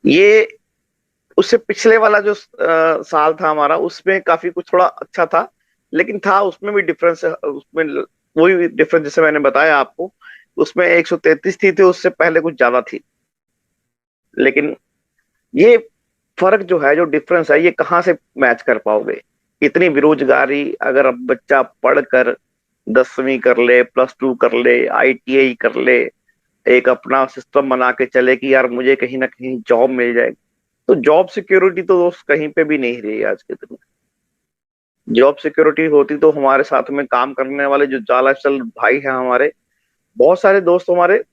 ये उससे पिछले वाला जो साल था हमारा, उसमें काफी कुछ थोड़ा अच्छा था, लेकिन था उसमें भी डिफरेंस, उसमें वही डिफरेंस जैसे मैंने बताया आपको। उसमें 133 थी, तो उससे पहले कुछ ज्यादा थी। लेकिन ये फर्क जो है, जो डिफरेंस है, ये कहाँ से मैच कर पाओगे? इतनी बेरोजगारी, अगर अब बच्चा पढ़कर 10वीं कर ले, +2 कर ले, ITI कर ले, एक अपना सिस्टम बना के चले कि यार मुझे कहीं ना कहीं जॉब मिल जाएगी, तो जॉब सिक्योरिटी तो दोस्त कहीं पे भी नहीं रही आज के दिन में। जॉब सिक्योरिटी होती तो हमारे साथ में काम करने वाले जो जालाचल भाई हैं हमारे, बहुत सारे दोस्त हमारे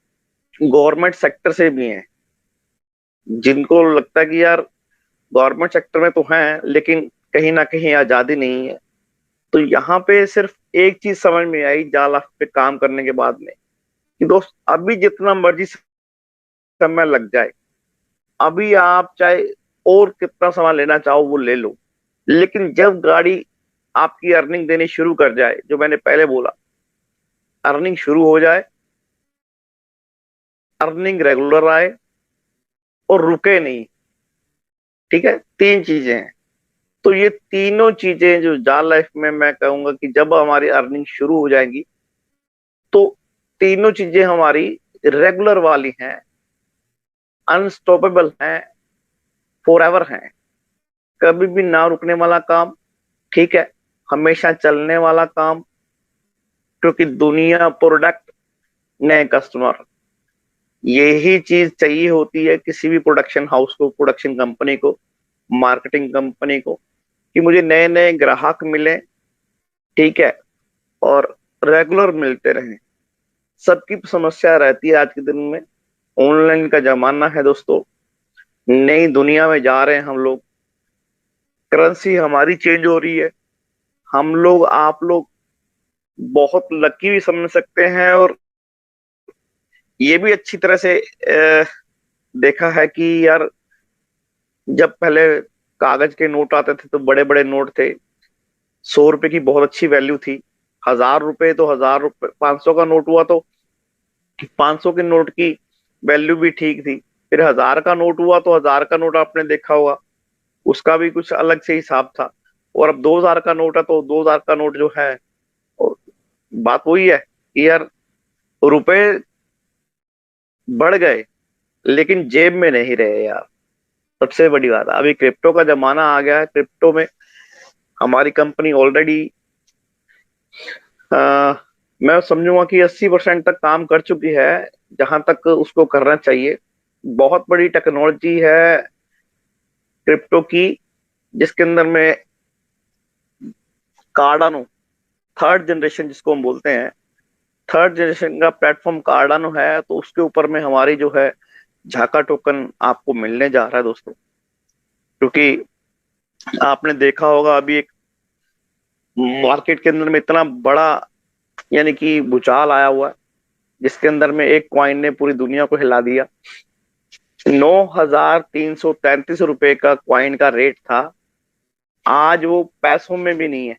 गवर्नमेंट सेक्टर से भी हैं, जिनको लगता है कि यार गवर्नमेंट सेक्टर में तो हैं, लेकिन कहीं ना कहीं आजादी नहीं है। तो यहाँ पे सिर्फ एक चीज समझ में आई जाला पे काम करने के बाद में, कि दोस्त अभी जितना मर्जी समय लग जाए, अभी आप चाहे और कितना सामान लेना चाहो वो ले लो, लेकिन जब गाड़ी आपकी अर्निंग देनी शुरू कर जाए, जो मैंने पहले बोला, अर्निंग शुरू हो जाए, अर्निंग रेगुलर आए और रुके नहीं, ठीक है, तीन चीजें हैं। तो ये तीनों चीजें जो जाल लाइफ में, मैं कहूंगा कि जब हमारी अर्निंग शुरू हो जाएंगी, तो तीनों चीजें हमारी रेगुलर वाली हैं, अनस्टॉपेबल हैं, फॉर हैं, कभी भी ना रुकने वाला काम, ठीक है, हमेशा चलने वाला काम, क्योंकि दुनिया, प्रोडक्ट, नए कस्टमर, यही चीज चाहिए होती है किसी भी प्रोडक्शन हाउस को, प्रोडक्शन कंपनी को, मार्केटिंग कंपनी को, कि मुझे नए नए ग्राहक मिले, ठीक है, और रेगुलर मिलते रहें। सबकी समस्या रहती है आज के दिन में, ऑनलाइन का जमाना है दोस्तों, नई दुनिया में जा रहे हैं हम लोग, करेंसी हमारी चेंज हो रही है। हम लोग, आप लोग बहुत लकी भी समझ सकते हैं, और ये भी अच्छी तरह से देखा है कि यार, जब पहले कागज के नोट आते थे तो बड़े बड़े नोट थे, 100 रुपए की बहुत अच्छी वैल्यू थी, 1000 रुपए तो 1000 रुपए, 500 का नोट हुआ तो 500 के नोट की वैल्यू भी ठीक थी। फिर 1000 का नोट हुआ तो 1000 का नोट आपने देखा होगा, उसका भी कुछ अलग से हिसाब था। और अब 2000 का नोट है तो 2000 का नोट जो है, और बात वही है कि यार, रुपए बढ़ गए लेकिन जेब में नहीं रहे यार। सबसे बड़ी बात है, अभी क्रिप्टो का जमाना आ गया है। क्रिप्टो में हमारी कंपनी ऑलरेडी, मैं समझूंगा कि 80% तक काम कर चुकी है, जहां तक उसको करना चाहिए। बहुत बड़ी टेक्नोलॉजी है क्रिप्टो की, जिसके अंदर में कार्डानो, थर्ड जनरेशन जिसको हम बोलते हैं, थर्ड जनरेशन का प्लेटफॉर्म कार्डानो है, तो उसके ऊपर में हमारी जो है झाका टोकन आपको मिलने जा रहा है दोस्तों। क्योंकि आपने देखा होगा अभी एक मार्केट के अंदर में इतना बड़ा, यानी कि भूचाल आया हुआ है, जिसके अंदर में एक क्वाइन ने पूरी दुनिया को हिला दिया। 9333 रुपए का क्वाइन का रेट था, आज वो पैसों में भी नहीं है,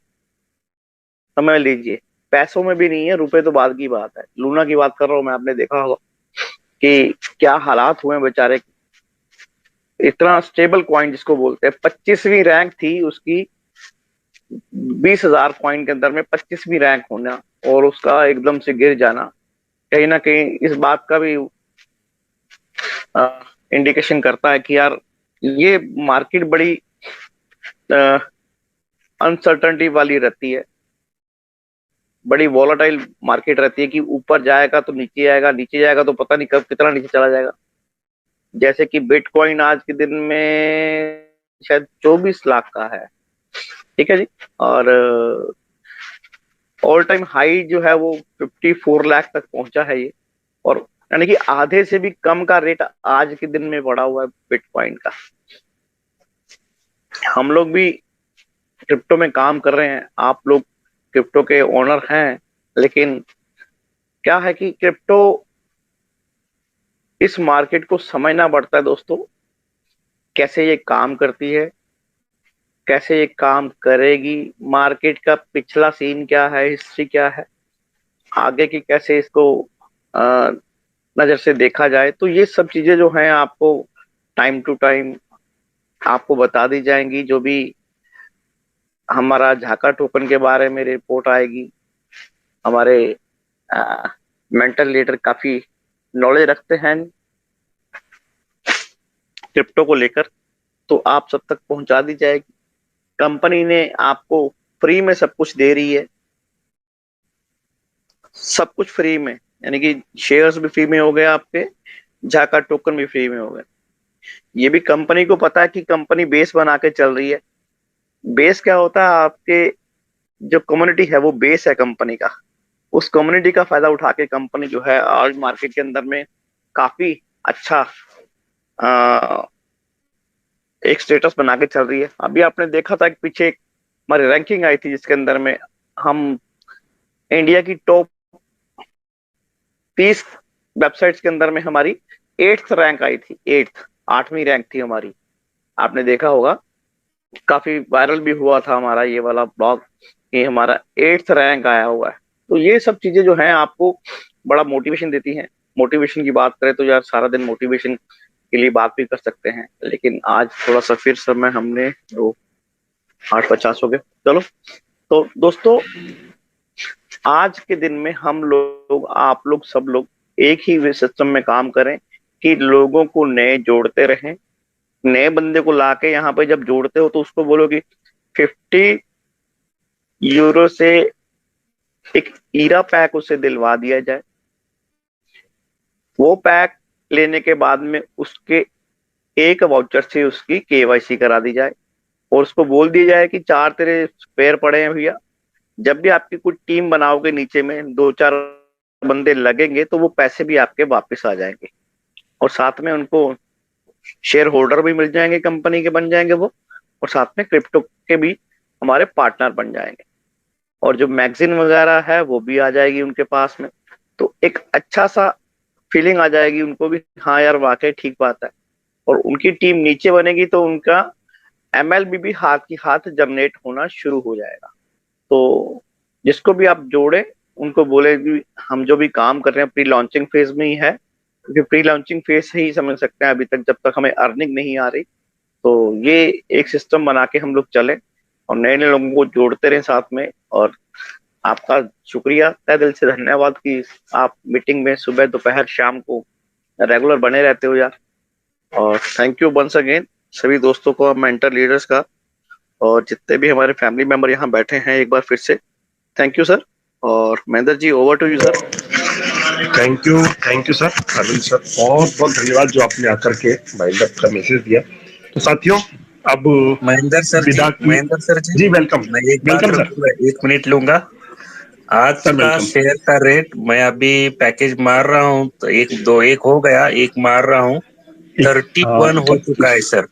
समझ लीजिए, पैसों में भी नहीं है, रुपए तो बाद की बात है, लूना की बात कर रहा हूं मैं। आपने देखा होगा कि क्या हालात हुए हैं बेचारे के। इतना स्टेबल कॉइन जिसको बोलते हैं, 25वीं रैंक थी उसकी, 20,000 कॉइन के अंदर में 25वीं रैंक होना, और उसका एकदम से गिर जाना, कहीं ना कहीं इस बात का भी इंडिकेशन करता है कि यार, ये मार्केट बड़ी अनसर्टनिटी वाली रहती है, बड़ी वॉलेटाइल मार्केट रहती है, कि ऊपर जाएगा तो नीचे आएगा, नीचे जाएगा तो पता नहीं कब कितना नीचे चला जाएगा। जैसे कि बिटकॉइन आज के दिन में शायद 24 लाख का है, ठीक है जी, और ऑल टाइम हाई जो है वो 54 लाख तक पहुंचा है ये। और यानी कि आधे से भी कम का रेट आज के दिन में बढ़ा हुआ है बिटकॉइन का। हम लोग भी क्रिप्टो में काम कर रहे हैं, आप लोग क्रिप्टो के ओनर हैं, लेकिन क्या है कि क्रिप्टो, इस मार्केट को समझना पड़ता है दोस्तों, कैसे ये काम करती है, कैसे ये काम करेगी, मार्केट का पिछला सीन क्या है, हिस्ट्री क्या है, आगे की कैसे इसको अ, नजर से देखा जाए। तो ये सब चीजें जो हैं आपको टाइम टू टाइम आपको बता दी जाएंगी। जो भी हमारा झाका टोकन के बारे में रिपोर्ट आएगी, हमारे मेंटल लीडर काफी नॉलेज रखते हैं क्रिप्टो को लेकर, तो आप सब तक पहुंचा दी जाएगी। कंपनी ने आपको फ्री में सब कुछ दे रही है, सब कुछ फ्री में, यानी कि शेयर्स भी फ्री में हो गए, आपके झाका टोकन भी फ्री में हो गए। ये भी कंपनी को पता है कि कंपनी बेस बना के चल रही है। बेस क्या होता है? आपके जो कम्युनिटी है वो बेस है कंपनी का। उस कम्युनिटी का फायदा उठा के कंपनी जो है आज मार्केट के अंदर में काफी अच्छा एक स्टेटस बना के चल रही है। अभी आपने देखा था कि पीछे एक हमारी रैंकिंग आई थी जिसके अंदर में हम इंडिया की टॉप 30 वेबसाइट्स के अंदर में हमारी 8th रैंक आई थी। 8वीं रैंक थी हमारी। आपने देखा होगा, काफी वायरल भी हुआ था हमारा ये वाला ब्लॉग कि हमारा 8th रैंक आया हुआ है। तो ये सब चीजें जो है आपको बड़ा मोटिवेशन देती हैं। मोटिवेशन की बात करें तो यार सारा दिन मोटिवेशन के लिए बात भी कर सकते हैं, लेकिन आज थोड़ा सा फिर समय हमने तो 8:50 हो गए। चलो, तो दोस्तों आज के दिन में हम लोग, आप लोग, सब लोग एक ही सिस्टम में काम करें कि लोगों को नए जोड़ते रहें। नए बंदे को लाके यहाँ पे जब जोड़ते हो तो उसको बोलो कि 50 यूरो से एक ईरा पैक उसे दिलवा दिया जाए। वो पैक लेने के बाद में उसके एक वाउचर से उसकी केवाईसी करा दी जाए और उसको बोल दिया जाए कि 4 तेरे स्पेयर पड़े हैं भैया, जब भी आपकी कुछ टीम बनाओगे नीचे में 2-4 बंदे लगेंगे तो वो पैसे भी आपके वापस आ जाएंगे और साथ में उनको शेयर होल्डर भी मिल जाएंगे, कंपनी के बन जाएंगे वो, और साथ में क्रिप्टो के भी हमारे पार्टनर बन जाएंगे और जो मैगजीन वगैरह है वो भी आ जाएगी उनके पास में। तो एक अच्छा सा फीलिंग आ जाएगी उनको भी, हाँ यार वाकई ठीक बात है। और उनकी टीम नीचे बनेगी तो उनका एमएलबी भी हाथ की हाथ जनरेट होना शुरू हो जाएगा। तो जिसको भी आप जोड़े उनको बोले कि हम जो भी काम कर रहे हैं प्री लॉन्चिंग फेज में ही है, क्योंकि प्री लॉन्चिंग फेज से ही समझ सकते हैं अभी तक जब तक हमें अर्निंग नहीं आ रही। तो ये एक सिस्टम बना के हम लोग चले और नए नए लोगों को जोड़ते रहे साथ में। और आपका शुक्रिया, तहे दिल से धन्यवाद कि आप मीटिंग में सुबह दोपहर शाम को रेगुलर बने रहते हो यार। और थैंक यू वंस अगेन सभी दोस्तों को, मेंटर लीडर्स का, और जितने भी हमारे फैमिली मेंबर यहाँ बैठे हैं एक बार फिर से थैंक यू सर। और Mahendra ji over to you sir. Thank you sir, Anil sir, बहुत बहुत धन्यवाद जो आपने आकर के महेंद्र का मैसेज दिया। तो साथियों अब महेंद्र सर जी जी वेलकम, मैं एक बात वेलकम सर। रुकूंगा, 1 मिनट लूंगा। आज सर का वेलकम। शेयर का रेट मैं अभी पैकेज मार रहा हूँ तो एक हो गया, एक मार रहा हूँ 31 हो चुका है सर।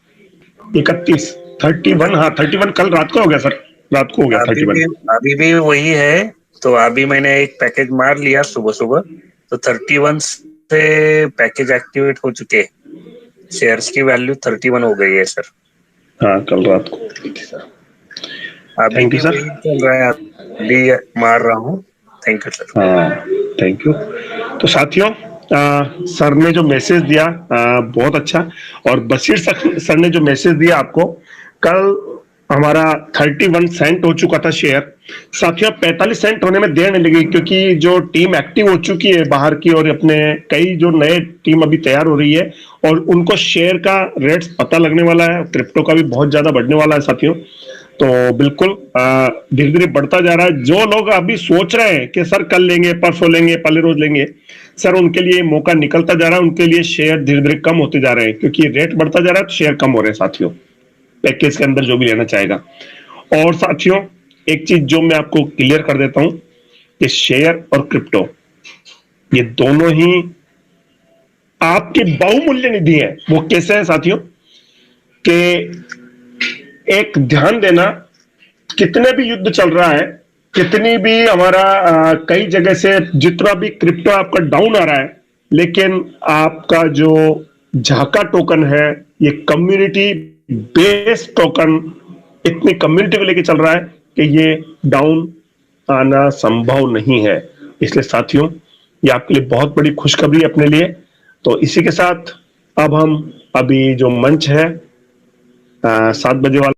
31 हाँ 31 कल रात को हो गया सर, रात को हो गया 31। अभी भी वही है। तो अभी मैंने एक पैकेज मार लिया सुबह सुबह, तो 31 से पैकेज एक्टिवेट हो चुके। शेयर्स की वैल्यू 31 हो गई है सर। हाँ कल रात को सर। अभी थैंक भी यू सर। वही चल रहा है, अभी मार रहा हूँ। Thank you sir. हाँ थैंक यू। तो साथियों सर ने जो मैसेज दिया बहुत अच्छा, और बशीर सर ने जो मैसेज दिया आपको, कल हमारा 31 सेंट हो चुका था शेयर। साथियों 45 सेंट होने में देर नहीं लगी, क्योंकि जो टीम एक्टिव हो चुकी है बाहर की और अपने कई जो नए टीम अभी तैयार हो रही है और उनको शेयर का रेट्स पता लगने वाला है, क्रिप्टो का भी बहुत ज्यादा बढ़ने वाला है साथियों। तो बिल्कुल धीरे धीरे बढ़ता जा रहा है। जो लोग अभी सोच रहे हैं कि सर कल लेंगे, परसों लेंगे, पहले रोज लेंगे, सर उनके लिए मौका निकलता जा रहा है, उनके लिए शेयर धीरे धीरे कम होते जा रहे हैं, क्योंकि रेट बढ़ता जा रहा है तो शेयर कम हो रहे हैं साथियों, पैकेज के अंदर जो भी लेना चाहेगा। और साथियों एक चीज जो मैं आपको क्लियर कर देता हूं कि शेयर और क्रिप्टो ये दोनों ही आपकी बहुमूल्य निधि है। वो कैसे है साथियों कि एक ध्यान देना, कितने भी युद्ध चल रहा है, कितनी भी हमारा कई जगह से जितना भी क्रिप्टो आपका डाउन आ रहा है, लेकिन आपका जो झाका टोकन है ये कम्युनिटी बेस्ड टोकन इतनी कम्युनिटी को लेके चल रहा है कि ये डाउन आना संभव नहीं है। इसलिए साथियों ये आपके लिए बहुत बड़ी खुशखबरी है अपने लिए। तो इसी के साथ अब हम अभी जो मंच है 7 बजे वाला